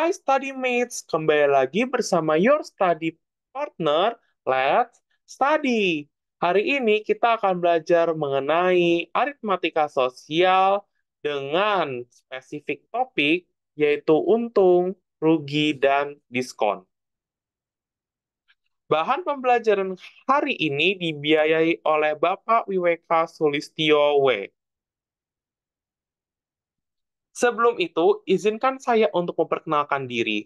Hai study mates, kembali lagi bersama your study partner, Let's Study. Hari ini kita akan belajar mengenai aritmatika sosial dengan spesifik topik yaitu untung, rugi, dan diskon. Bahan pembelajaran hari ini dibiayai oleh Bapak Wiweka Sulistyo W. Sebelum itu, izinkan saya untuk memperkenalkan diri.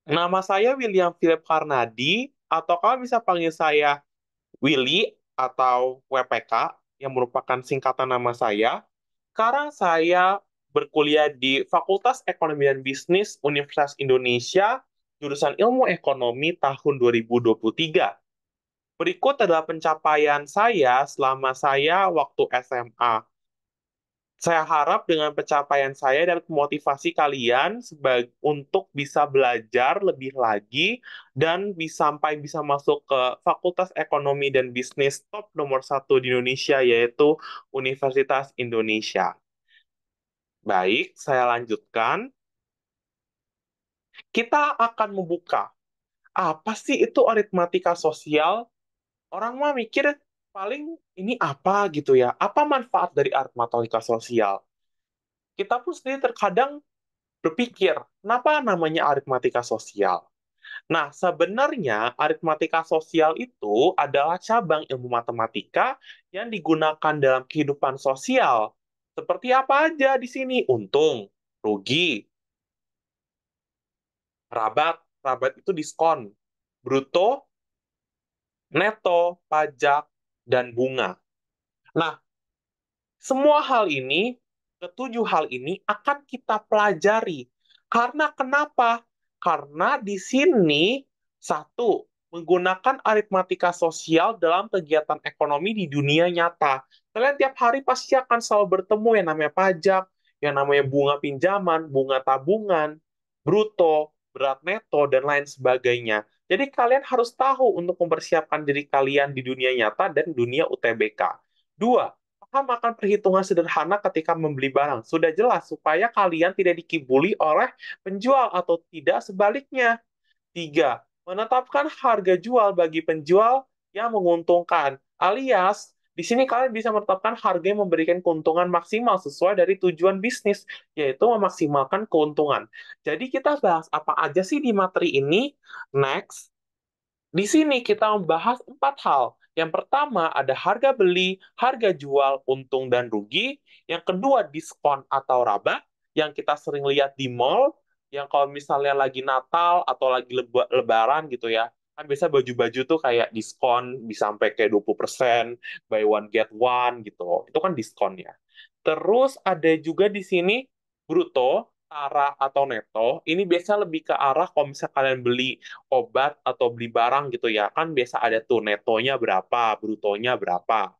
Nama saya William Philip Karnadi, atau kalian bisa panggil saya Willy atau WPK, yang merupakan singkatan nama saya. Sekarang saya berkuliah di Fakultas Ekonomi dan Bisnis Universitas Indonesia, jurusan Ilmu Ekonomi tahun 2023. Berikut adalah pencapaian saya selama saya waktu SMA. Saya harap dengan pencapaian saya dan memotivasi kalian untuk bisa belajar lebih lagi dan sampai bisa masuk ke Fakultas Ekonomi dan Bisnis top nomor 1 di Indonesia, yaitu Universitas Indonesia. Baik, saya lanjutkan. Kita akan membuka apa sih itu aritmatika sosial. Orang mah mikir paling ini apa gitu ya. Apa manfaat dari aritmatika sosial? Kita pun sendiri terkadang berpikir, kenapa namanya aritmatika sosial? Nah, sebenarnya aritmatika sosial itu adalah cabang ilmu matematika yang digunakan dalam kehidupan sosial. Seperti apa aja di sini? Untung, rugi, rabat, rabat itu diskon, bruto, neto, pajak, dan bunga. Nah, semua hal ini, ketujuh hal ini akan kita pelajari. Karena kenapa? Karena di sini, satu, menggunakan aritmatika sosial dalam kegiatan ekonomi di dunia nyata. Kalian tiap hari pasti akan selalu bertemu yang namanya pajak, yang namanya bunga pinjaman, bunga tabungan, bruto, berat neto, dan lain sebagainya. Jadi kalian harus tahu untuk mempersiapkan diri kalian di dunia nyata dan dunia UTBK. Dua, paham akan perhitungan sederhana ketika membeli barang. Sudah jelas supaya kalian tidak dikibuli oleh penjual atau tidak sebaliknya. Tiga, menetapkan harga jual bagi penjual yang menguntungkan. Alias, di sini kalian bisa menetapkan harga yang memberikan keuntungan maksimal sesuai dari tujuan bisnis, yaitu memaksimalkan keuntungan. Jadi kita bahas apa aja sih di materi ini? Next. Di sini kita membahas 4 hal. Yang pertama ada harga beli, harga jual, untung dan rugi. Yang kedua diskon atau rabat, yang kita sering lihat di mall, yang kalau misalnya lagi Natal atau lagi Lebaran gitu ya, kan biasa baju-baju tuh kayak diskon bisa sampai kayak 20%, buy one get one gitu. Itu kan diskon ya. Terus ada juga di sini bruto, tara atau neto. Ini biasa lebih ke arah kalau misalnya kalian beli obat atau beli barang gitu ya, kan biasa ada tuh netonya berapa, brutonya berapa.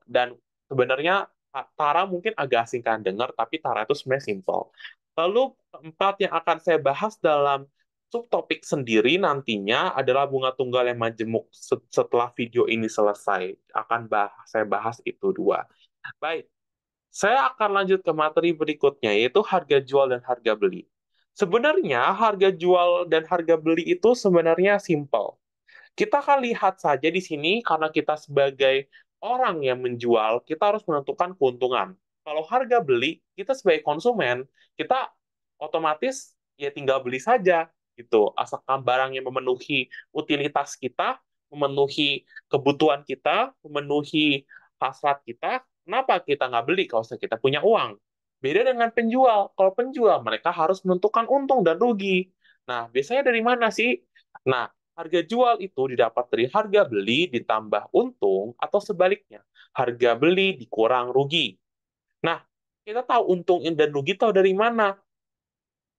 Dan sebenarnya Tara mungkin agak asing kan dengar, tapi Tara itu sebenarnya simple. Lalu keempat yang akan saya bahas dalam subtopik sendiri nantinya adalah bunga tunggal yang majemuk. Setelah video ini selesai, saya bahas itu dua. Baik, saya akan lanjut ke materi berikutnya, yaitu harga jual dan harga beli. Sebenarnya harga jual dan harga beli itu sebenarnya simple. Kita akan lihat saja di sini karena kita sebagai orang yang menjual, kita harus menentukan keuntungan. Kalau harga beli, kita sebagai konsumen, kita otomatis ya tinggal beli saja gitu. Asalkan barang yang memenuhi utilitas kita, memenuhi kebutuhan kita, memenuhi hasrat kita, kenapa kita nggak beli kalau kita punya uang? Beda dengan penjual. Kalau penjual, mereka harus menentukan untung dan rugi. Nah, biasanya dari mana sih? Nah, harga jual itu didapat dari harga beli ditambah untung atau sebaliknya, harga beli dikurang rugi. Nah, kita tahu untung dan rugi tahu dari mana?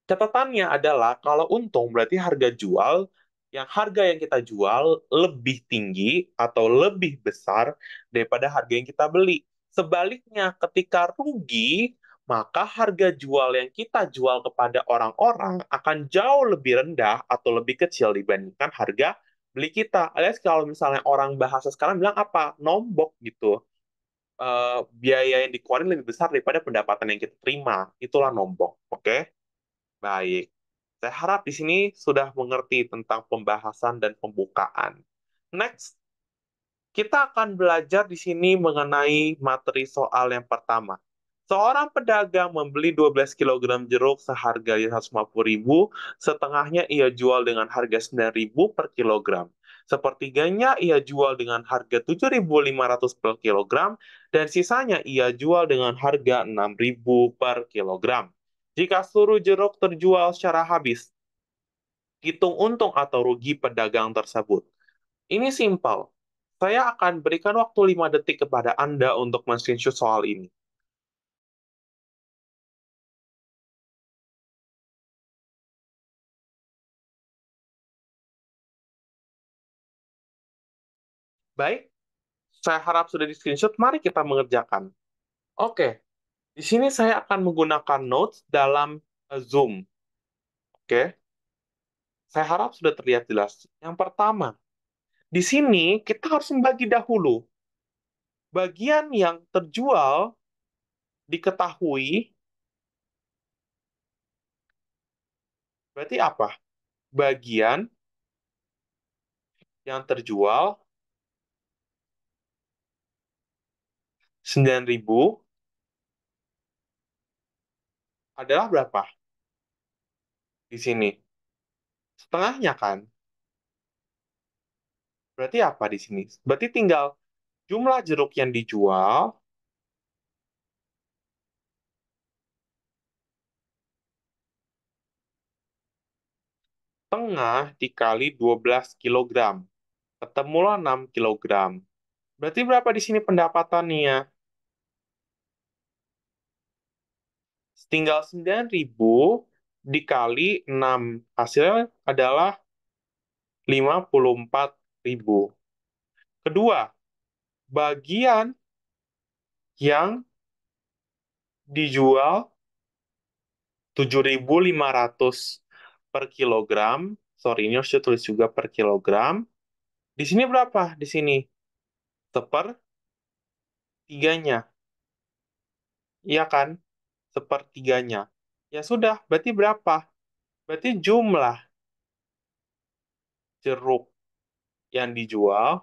Catatannya adalah kalau untung berarti harga yang kita jual lebih tinggi atau lebih besar daripada harga yang kita beli. Sebaliknya, ketika rugi, maka harga jual yang kita jual kepada orang-orang akan jauh lebih rendah atau lebih kecil dibandingkan harga beli kita. Alias kalau misalnya orang bahasa sekarang bilang apa? Nombok gitu. Biaya yang dikeluarin lebih besar daripada pendapatan yang kita terima. Itulah nombok. Oke? Baik. Saya harap di sini sudah mengerti tentang pembahasan dan pembukaan. Next, kita akan belajar di sini mengenai materi soal yang pertama. Seorang pedagang membeli 12 kilogram jeruk seharga 150.000, setengahnya ia jual dengan harga 9.000 per kilogram. Sepertiganya ia jual dengan harga 7.500 per kilogram, dan sisanya ia jual dengan harga 6.000 per kilogram. Jika seluruh jeruk terjual secara habis, hitung untung atau rugi pedagang tersebut. Ini simpel. Saya akan berikan waktu 5 detik kepada Anda untuk men-screenshot soal ini. Baik, saya harap sudah di-screenshot. Mari kita mengerjakan. Oke, di sini saya akan menggunakan notes dalam Zoom. Oke, saya harap sudah terlihat jelas. Yang pertama, di sini kita harus membagi dahulu. Bagian yang terjual diketahui, berarti apa? Bagian yang terjual 9.000 adalah berapa di sini? Setengahnya kan? Berarti apa di sini? Berarti tinggal jumlah jeruk yang dijual tengah dikali 12 kilogram. Ketemulah 6 kilogram. Berarti berapa di sini pendapatannya? Tinggal 9.000 dikali 6. Hasilnya adalah 54.000. Kedua, bagian yang dijual 7.500 per kilogram. Sorry, ini harus tulis juga per kilogram. Di sini berapa? Di sini sepertiganya. Iya kan? Sepertiganya. Ya sudah, berarti berapa? Berarti jumlah jeruk yang dijual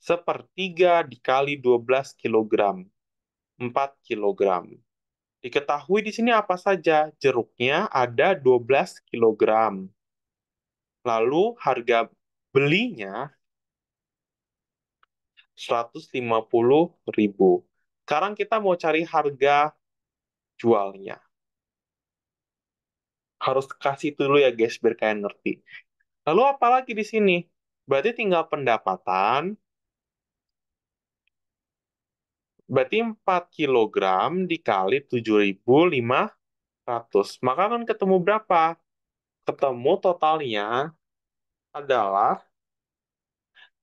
sepertiga dikali 12 kilogram. 4 kilogram. Diketahui di sini apa saja? Jeruknya ada 12 kilogram. Lalu harga belinya 150.000. Sekarang kita mau cari harga jualnya. Harus kasih dulu ya guys, biar kalian ngerti. Lalu apa lagi di sini? Berarti tinggal pendapatan, berarti 4 kilogram dikali 7.500. Maka kan ketemu berapa? Ketemu totalnya adalah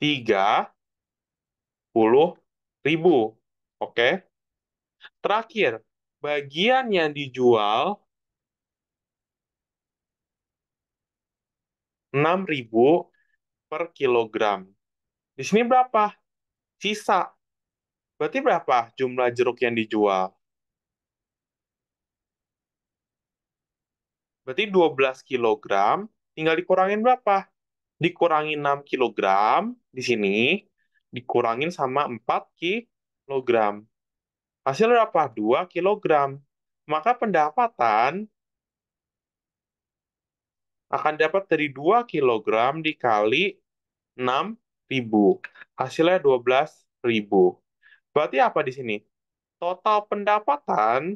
30.000. Oke. Terakhir, bagian yang dijual 6.000 per kilogram. Di sini berapa? Sisa. Berarti berapa jumlah jeruk yang dijual? Berarti 12 kilogram, tinggal dikurangin berapa? Dikurangin 6 kilogram di sini, dikurangin sama 4 kilogram. Hasil berapa? 2 kilogram. Maka pendapatan akan dapat dari 2 kilogram dikali 6.000. Hasilnya 12.000. Berarti apa di sini? Total pendapatan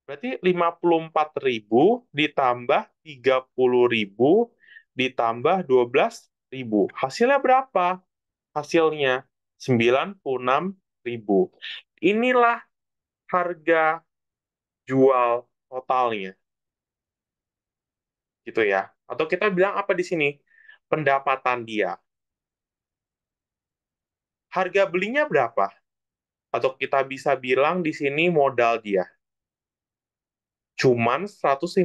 berarti 54.000 ditambah 30.000 ditambah 12.000. Hasilnya berapa? Hasilnya 96.000. Inilah harga jual totalnya. Gitu ya. Atau kita bilang apa di sini? Pendapatan dia. Harga belinya berapa? Atau kita bisa bilang di sini modal dia. Cuman 150.000.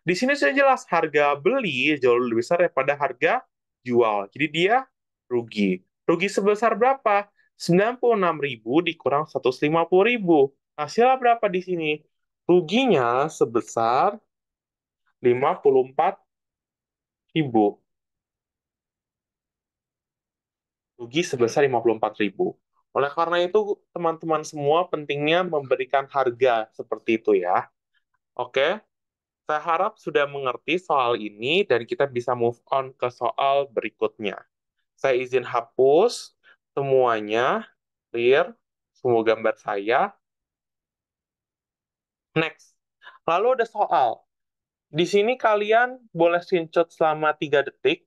Di sini sudah jelas harga beli jauh lebih besar daripada harga jual. Jadi dia rugi. Rugi sebesar berapa? 96.000 dikurang 150.000. Hasilnya berapa di sini? Ruginya sebesar 54.000. Rugi sebesar 54.000. Oleh karena itu, teman-teman semua pentingnya memberikan harga seperti itu ya. Oke, saya harap sudah mengerti soal ini dan kita bisa move on ke soal berikutnya. Saya izin hapus semuanya, clear, semua gambar saya. Next. Lalu ada soal. Di sini kalian boleh screenshot selama 3 detik.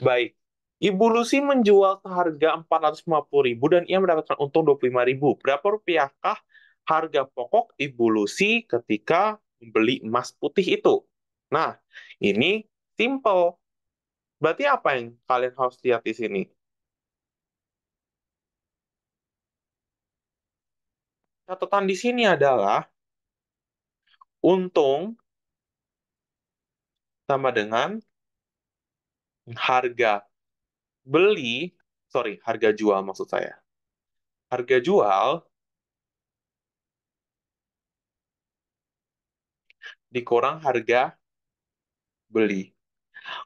Baik. Ibu Lucy menjual seharga 450.000 dan ia mendapatkan untung 25.000. Berapa rupiahkah harga pokok Ibu Lucy ketika membeli emas putih itu? Nah, ini simple. Berarti apa yang kalian harus lihat di sini? Catatan di sini adalah untung sama dengan harga beli, sorry, harga jual maksud saya. Harga jual dikurang harga beli.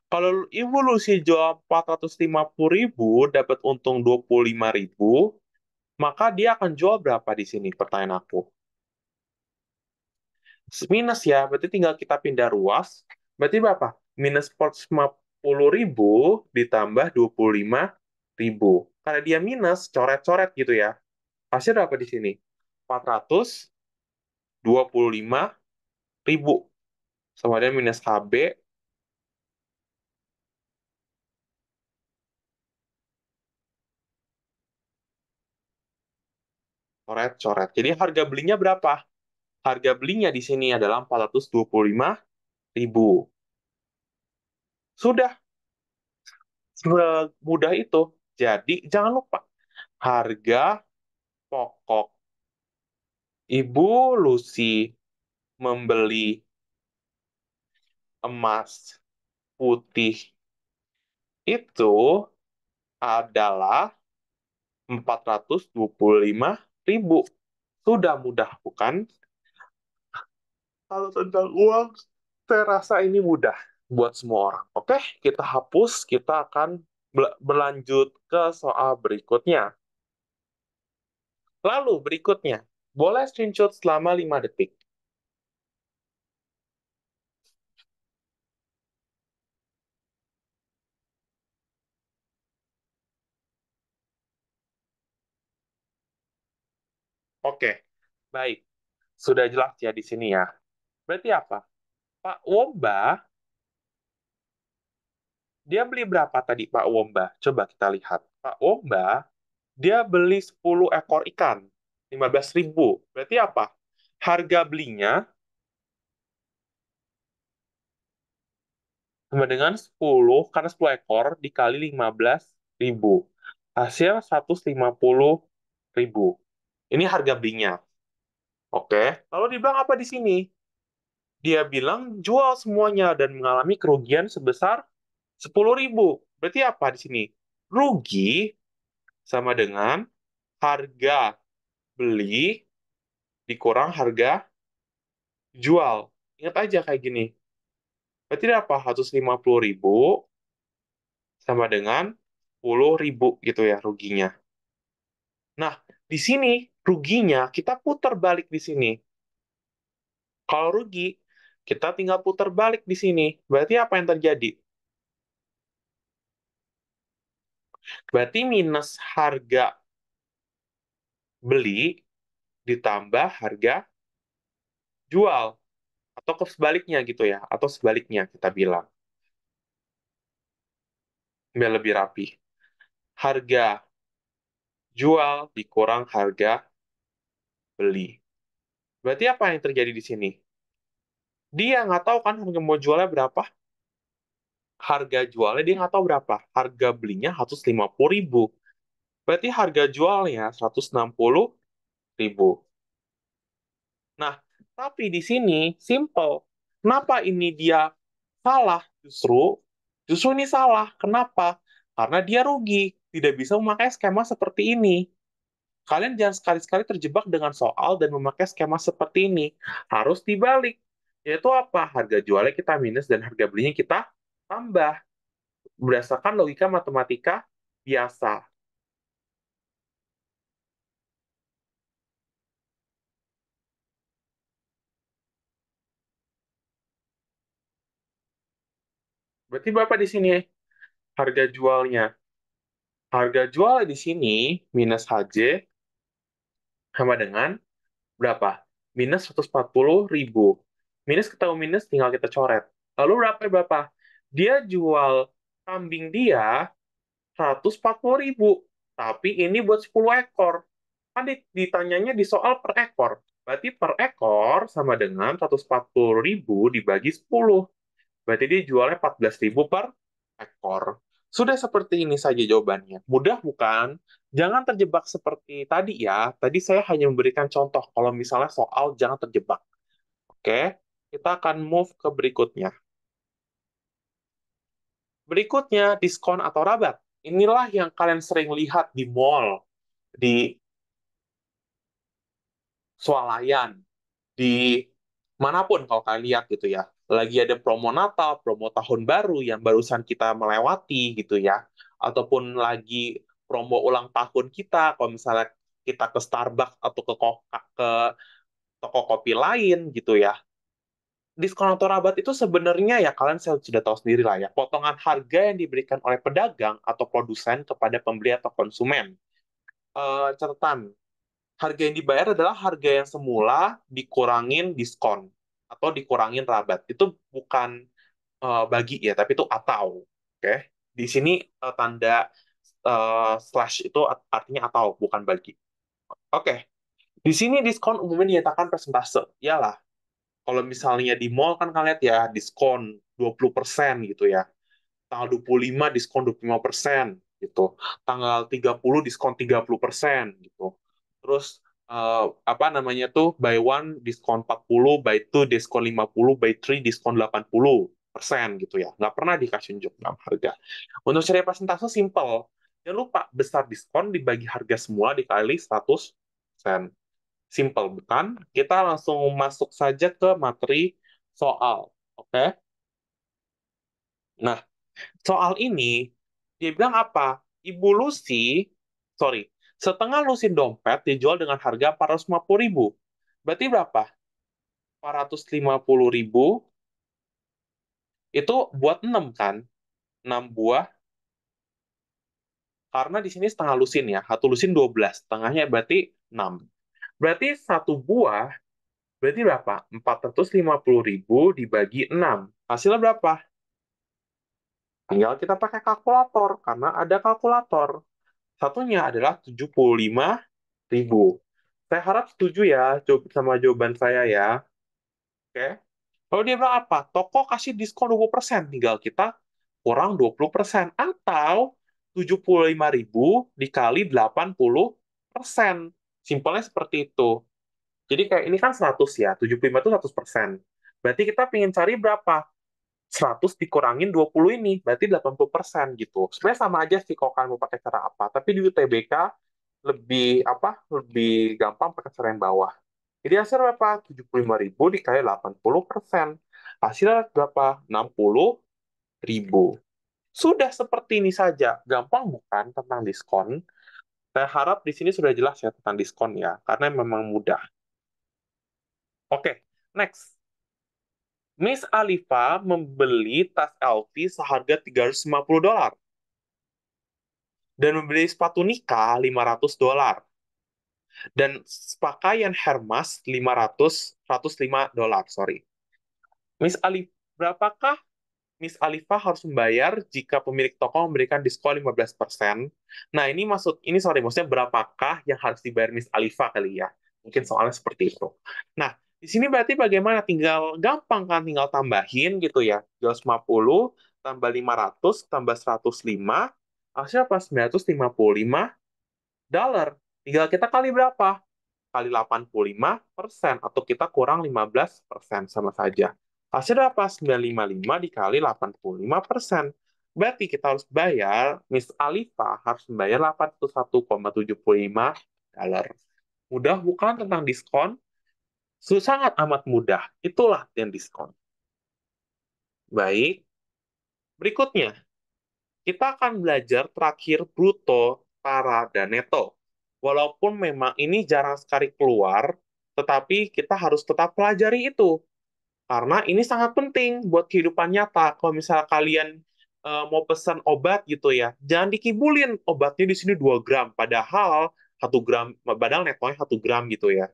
Kalau Ibu Lucy jual 450.000, dapat untung 25.000, maka dia akan jual berapa di sini? Pertanyaan aku. Minus ya, berarti tinggal kita pindah ruas. Berarti berapa? Minus 450.000 ditambah 25.000. Karena dia minus, coret-coret gitu ya. Hasil berapa di sini? 425.000. Sama dia minus HB, coret-coret. Jadi harga belinya berapa? Harga belinya di sini adalah 425.000. Sudah semudah itu. Jadi jangan lupa harga pokok Ibu Lucy membeli emas putih itu adalah 425.000. Sudah mudah, bukan? Kalau tentang uang, saya rasa ini mudah buat semua orang. Oke, kita hapus, kita akan berlanjut ke soal berikutnya. Lalu berikutnya, boleh screenshot selama 5 detik. Oke, baik. Sudah jelas ya di sini ya. Berarti apa? Pak Womba, dia beli berapa tadi Pak Womba? Coba kita lihat. Pak Womba, dia beli 10 ekor ikan. 15.000. Berarti apa? Harga belinya sama dengan 10, karena 10 ekor dikali 15.000. Hasil 150.000. Ini harga belinya. Oke. Lalu dibilang apa di sini? Dia bilang jual semuanya dan mengalami kerugian sebesar 10.000. Berarti apa di sini? Rugi sama dengan harga beli dikurang harga jual. Ingat aja kayak gini. Berarti apa? 150.000 sama dengan 10.000 gitu ya ruginya. Nah, di sini ruginya kita putar balik di sini. Kalau rugi, kita tinggal putar balik di sini. Berarti apa yang terjadi? Berarti minus harga beli ditambah harga jual. Atau sebaliknya gitu ya. Atau sebaliknya kita bilang. Biar lebih rapi. Harga jual dikurang harga beli. Berarti apa yang terjadi di sini? Dia nggak tahu kan harga mau jualnya berapa. Harga jualnya dia nggak tahu berapa. Harga belinya 150.000. Berarti harga jualnya 160.000. Nah, tapi di sini simple. Kenapa ini dia salah? Justru ini salah. Kenapa? Karena dia rugi. Tidak bisa memakai skema seperti ini. Kalian jangan sekali-sekali terjebak dengan soal dan memakai skema seperti ini. Harus dibalik. Yaitu apa? Harga jualnya kita minus dan harga belinya kita tambah. Berdasarkan logika matematika biasa. Berarti Bapak di sini harga jualnya. Harga jual di sini minus HJ sama dengan berapa? Minus 140.000. Minus ketemu minus tinggal kita coret. Lalu berapa? Dia jual kambing dia 140.000. Tapi ini buat 10 ekor. Kan ditanyanya di soal per ekor. Berarti per ekor sama dengan 140.000 dibagi 10. Berarti dia jualnya 14.000 per ekor. Sudah seperti ini saja jawabannya. Mudah bukan? Jangan terjebak seperti tadi ya. Tadi saya hanya memberikan contoh. Kalau misalnya soal jangan terjebak. Oke, kita akan move ke berikutnya. Berikutnya, diskon atau rabat. Inilah yang kalian sering lihat di mall, di swalayan, di manapun kalau kalian lihat gitu ya. Lagi ada promo Natal, promo Tahun Baru yang barusan kita melewati gitu ya. Ataupun lagi promo ulang tahun kita, kalau misalnya kita ke Starbucks atau ke toko kopi lain gitu ya. Diskon atau rabat itu sebenarnya ya kalian sudah tahu sendiri lah ya. Potongan harga yang diberikan oleh pedagang atau produsen kepada pembeli atau konsumen. Catatan, harga yang dibayar adalah harga yang semula dikurangin diskon atau dikurangin rabat. Itu bukan bagi ya, tapi itu atau. Oke. Di sini tanda slash itu artinya atau, bukan bagi. Oke. Di sini diskon umumnya dinyatakan persentase. Iyalah, kalau misalnya di mall kan kalian lihat ya, diskon 20% gitu ya. Tanggal 25 diskon 25% gitu. Tanggal 30 diskon 30% gitu. Terus apa namanya tuh, buy one diskon 40, buy two diskon 50, buy three diskon 80% gitu ya. Nggak pernah dikasih unjuk dalam harga. Untuk cari persentase simple. Jangan lupa besar diskon dibagi harga semula dikali 100%. Simple bukan? Kita langsung masuk saja ke materi soal. Oke? Nah, soal ini, dia bilang apa? Ibu Lucy, sorry, setengah lusin dompet dijual dengan harga 450.000. Berarti berapa? 450.000 itu buat 6 kan? 6 buah, karena di sini setengah lusin ya. Satu lusin 12, setengahnya berarti 6. Berarti satu buah, berarti berapa? 450.000 dibagi 6. Hasilnya berapa? Tinggal kita pakai kalkulator, karena ada kalkulator. Satunya adalah 75.000. Saya harap setuju ya sama jawaban saya ya. Oke. Kalau dia bilang apa? Toko kasih diskon 20%, tinggal kita kurang 20%. Atau 75.000 dikali 80%. Simpelnya seperti itu. Jadi kayak ini kan 100 ya, 75 itu 100%. Berarti kita pengen cari berapa? 100 dikurangin 20 ini, berarti 80% gitu. Sebenarnya sama aja sih kalau kalian mau pakai cara apa. Tapi di UTBK lebih apa? Lebih gampang pakai cara yang bawah. Jadi hasil berapa? 75.000 dikali 80%. Hasilnya berapa? 60.000. Sudah seperti ini saja. Gampang bukan tentang diskon? Saya harap di sini sudah jelas ya tentang diskon ya, karena memang mudah. Oke, next. Miss Alifa membeli tas LV seharga $350 dan membeli sepatu nikah $500 dan pakaian Hermes 105 dolar, sorry. Miss Ali, berapakah Miss Alifa harus membayar jika pemilik toko memberikan diskon 15%? Nah, maksudnya berapakah yang harus dibayar Miss Alifa kali ya? Mungkin soalnya seperti itu. Nah, di sini berarti bagaimana? Tinggal gampang kan, tinggal tambahin gitu ya. 250 tambah 500 tambah 105, hasilnya pas 955 dolar. Tinggal kita kali berapa? Kali 85% atau kita kurang 15%, sama saja. Hasilnya apa? 955 dikali 85%. Berarti kita harus bayar, Miss Alifa harus membayar 81,75 $5. Mudah bukan tentang diskon? Sangat amat mudah. Itulah yang diskon. Baik, berikutnya. Kita akan belajar terakhir bruto, tara, dan neto. Walaupun memang ini jarang sekali keluar, tetapi kita harus tetap pelajari itu. Karena ini sangat penting buat kehidupan nyata. Kalau misalnya kalian mau pesan obat gitu ya, jangan dikibulin obatnya di sini 2 gram, padahal 1 gram, padahal netonya 1 gram gitu ya.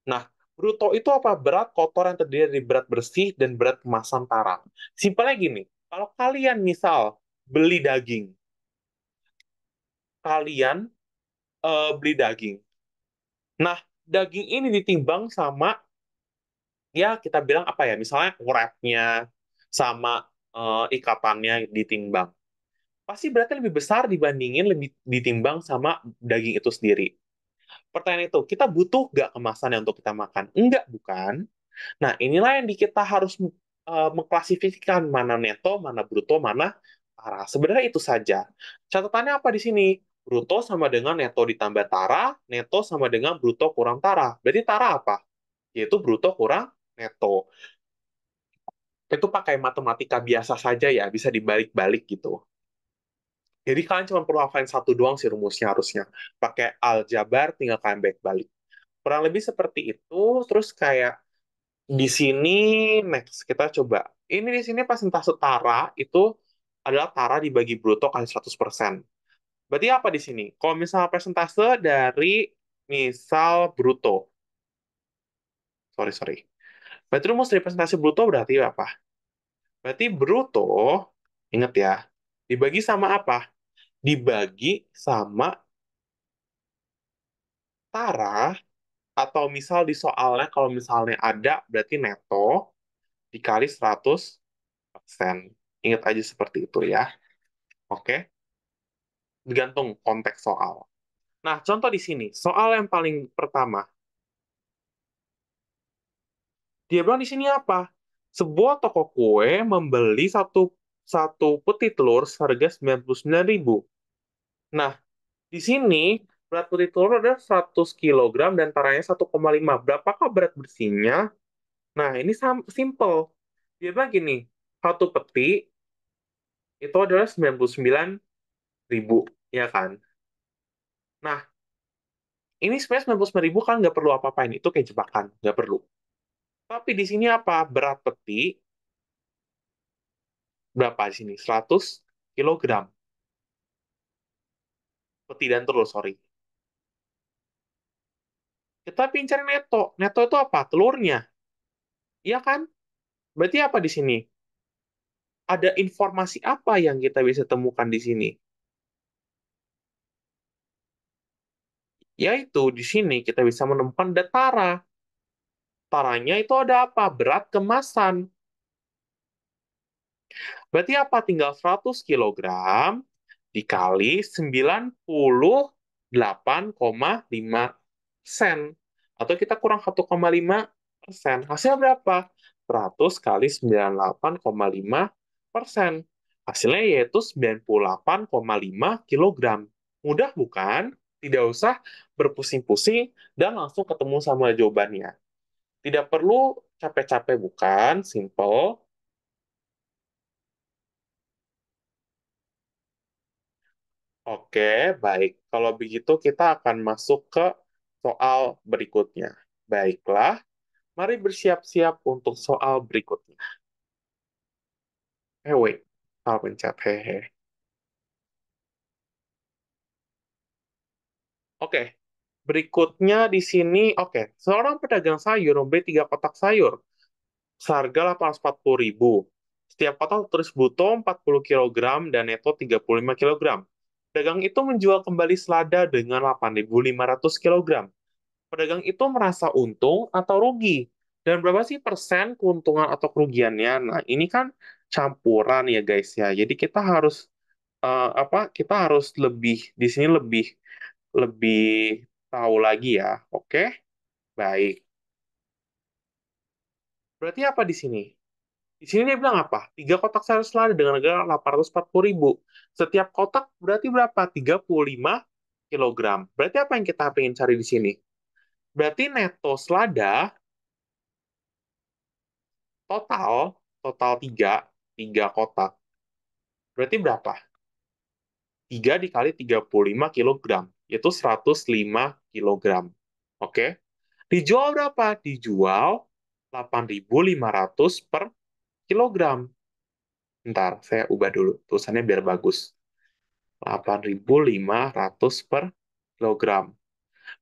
Nah, bruto itu apa? Berat kotor yang terdiri dari berat bersih dan berat kemasan tara. Simpelnya gini, kalau kalian misal beli daging, kalian beli daging. Nah, daging ini ditimbang sama, ya kita bilang apa ya, misalnya wrapnya sama ikatannya ditimbang. Pasti berarti lebih besar dibandingin lebih ditimbang sama daging itu sendiri. Pertanyaan itu, kita butuh nggak kemasan yang untuk kita makan? Enggak, bukan? Nah, inilah yang kita harus mengklasifikasikan mana neto, mana bruto, mana tara. Sebenarnya itu saja. Catatannya apa di sini? Bruto sama dengan neto ditambah tara, neto sama dengan bruto kurang tara. Berarti tara apa? Yaitu bruto kurang neto. Itu pakai matematika biasa saja ya, bisa dibalik-balik gitu. Jadi kalian cuma perlu hafalin satu doang sih rumusnya harusnya. Pakai aljabar, tinggal kalian balik-balik. Kurang lebih seperti itu, terus kayak di sini, next, kita coba. Ini di sini persentase tara itu adalah tara dibagi bruto kali 100%. Berarti apa di sini? Kalau misal persentase dari misal bruto. Sorry, sorry. Berarti rumus dari persentase bruto berarti apa? Berarti bruto, ingat ya, dibagi sama apa? Dibagi sama tara, atau misal di soalnya, kalau misalnya ada, berarti neto, dikali 100%. Ingat aja seperti itu ya. Oke? Tergantung konteks soal. Nah, contoh di sini, soal yang paling pertama. Dia bilang di sini apa? Sebuah toko kue membeli satu satu peti telur seharga 99.000. Nah, di sini berat peti telur ada 100 kilogram dan taranya 1,5. Berapakah berat bersihnya? Nah, ini simple. Dia bilang gini, satu peti itu adalah 99.000, ya kan? Nah, ini sebenarnya 99.000 kan nggak perlu apa-apain. Itu kayak jebakan, nggak perlu. Tapi di sini apa? Berat peti berapa di sini? 100 kilogram. Peti dan telur, sorry. Kita pincar neto. Neto itu apa? Telurnya. Iya kan? Berarti apa di sini? Ada informasi apa yang kita bisa temukan di sini? Yaitu di sini kita bisa menemukan datara. Taranya itu ada apa? Berat kemasan. Berarti apa? Tinggal 100 kilogram dikali 98,5 sen. Atau kita kurang 1,5%. Hasilnya berapa? 100 kali 98,5%. Hasilnya yaitu 98,5 kilogram. Mudah bukan? Tidak usah berpusing-pusing dan langsung ketemu sama jawabannya. Tidak perlu capek-capek bukan? Simple. Oke, baik. Kalau begitu kita akan masuk ke soal berikutnya. Baiklah, mari bersiap-siap untuk soal berikutnya. Wait, salah pencet. Hehe. Oke, berikutnya di sini, oke. Seorang pedagang sayur membeli 3 kotak sayur seharga 840.000. Setiap kotak tertulis bruto 40 kilogram dan neto 35 kilogram. Pedagang itu menjual kembali selada dengan 8.500 kilogram. Pedagang itu merasa untung atau rugi? Dan berapa sih persen keuntungan atau kerugiannya? Nah, ini kan campuran ya guys ya. Jadi kita harus apa? Kita harus lebih di sini lebih lebih tahu lagi ya. Oke? Baik. Berarti apa di sini? Di sini dia bilang apa? 3 kotak sayur selada dengan harga 840.000. Setiap kotak berarti berapa? 35 kilogram. Berarti apa yang kita pengen cari di sini? Berarti neto selada total, total 3 kotak. Berarti berapa? 3 dikali 35 kilogram, yaitu 105 kilogram. Oke? Dijual berapa? Dijual 8.500 per kilogram. Ntar, saya ubah dulu. Tulisannya biar bagus. 8.500 per kilogram.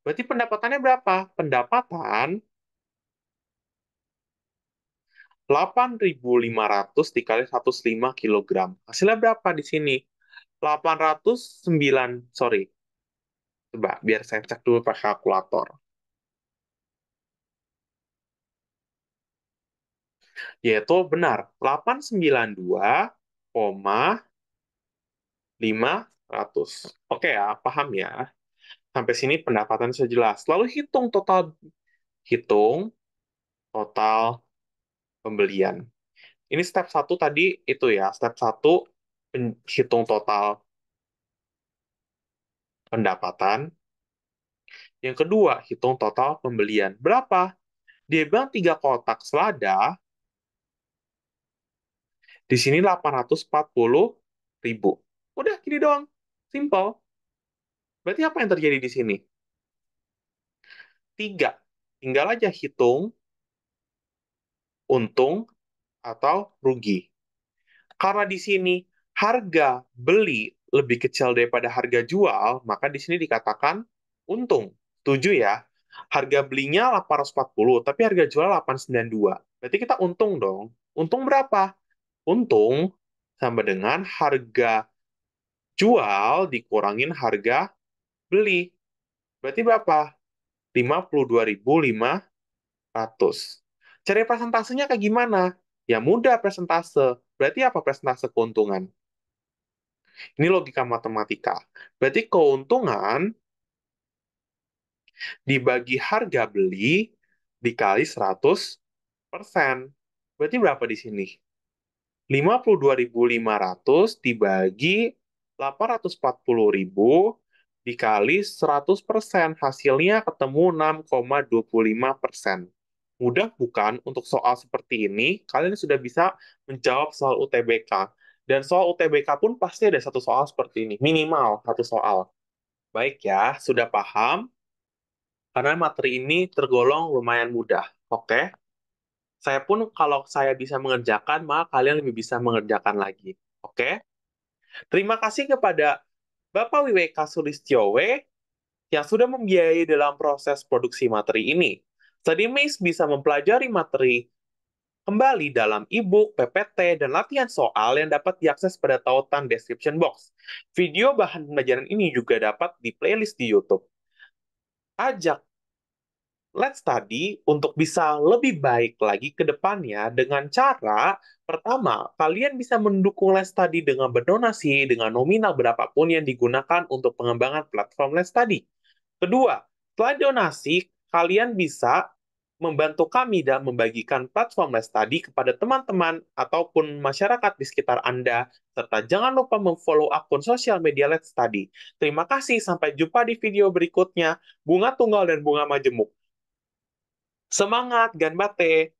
Berarti pendapatannya berapa? Pendapatan 8.500 dikali 105 kilogram. Hasilnya berapa di sini? 809, sorry. Coba, biar saya cek dulu pakai kalkulator. Yaitu benar, 892,500. Oke ya, paham ya. Sampai sini pendapatan sudah jelas. Lalu hitung total pembelian. Ini step satu tadi itu ya, step satu hitung total pendapatan. Yang kedua, hitung total pembelian. Berapa? Dia bilang 3 kotak selada, di sini 840.000. Udah, gini doang. Simple. Berarti apa yang terjadi di sini? 3. Tinggal aja hitung untung atau rugi. Karena di sini harga beli lebih kecil daripada harga jual, maka di sini dikatakan untung. Setuju ya? Harga belinya 840, tapi harga jual 892. Berarti kita untung dong. Untung berapa? Untung sama dengan harga jual dikurangin harga beli. Berarti berapa? 52.500. Cari presentasenya kayak gimana? Ya mudah presentase. Berarti apa presentase keuntungan? Ini logika matematika. Berarti keuntungan dibagi harga beli dikali 100%. Berarti berapa di sini? 52.500 dibagi 840.000 dikali 100%. Hasilnya ketemu 6,25%. Mudah bukan untuk soal seperti ini? Kalian sudah bisa menjawab soal UTBK. Dan soal UTBK pun pasti ada satu soal seperti ini. Minimal satu soal. Baik ya, sudah paham? Karena materi ini tergolong lumayan mudah. Oke? Saya pun kalau saya bisa mengerjakan, maka kalian lebih bisa mengerjakan lagi. Oke? Terima kasih kepada Bapak WWK Sulistyowe yang sudah membiayai dalam proses produksi materi ini. Studymates bisa mempelajari materi kembali dalam e-book, PPT, dan latihan soal yang dapat diakses pada tautan description box. Video bahan pembelajaran ini juga dapat di playlist di YouTube. Ajak Let's Study untuk bisa lebih baik lagi ke depannya dengan cara, pertama, kalian bisa mendukung Let's Study dengan berdonasi dengan nominal berapapun yang digunakan untuk pengembangan platform Let's Study. Kedua, setelah donasi, kalian bisa membantu kami dan membagikan platform Let's Study kepada teman-teman ataupun masyarakat di sekitar Anda, serta jangan lupa memfollow akun sosial media Let's Study. Terima kasih, sampai jumpa di video berikutnya. Bunga Tunggal dan Bunga Majemuk. Semangat, Ganbate!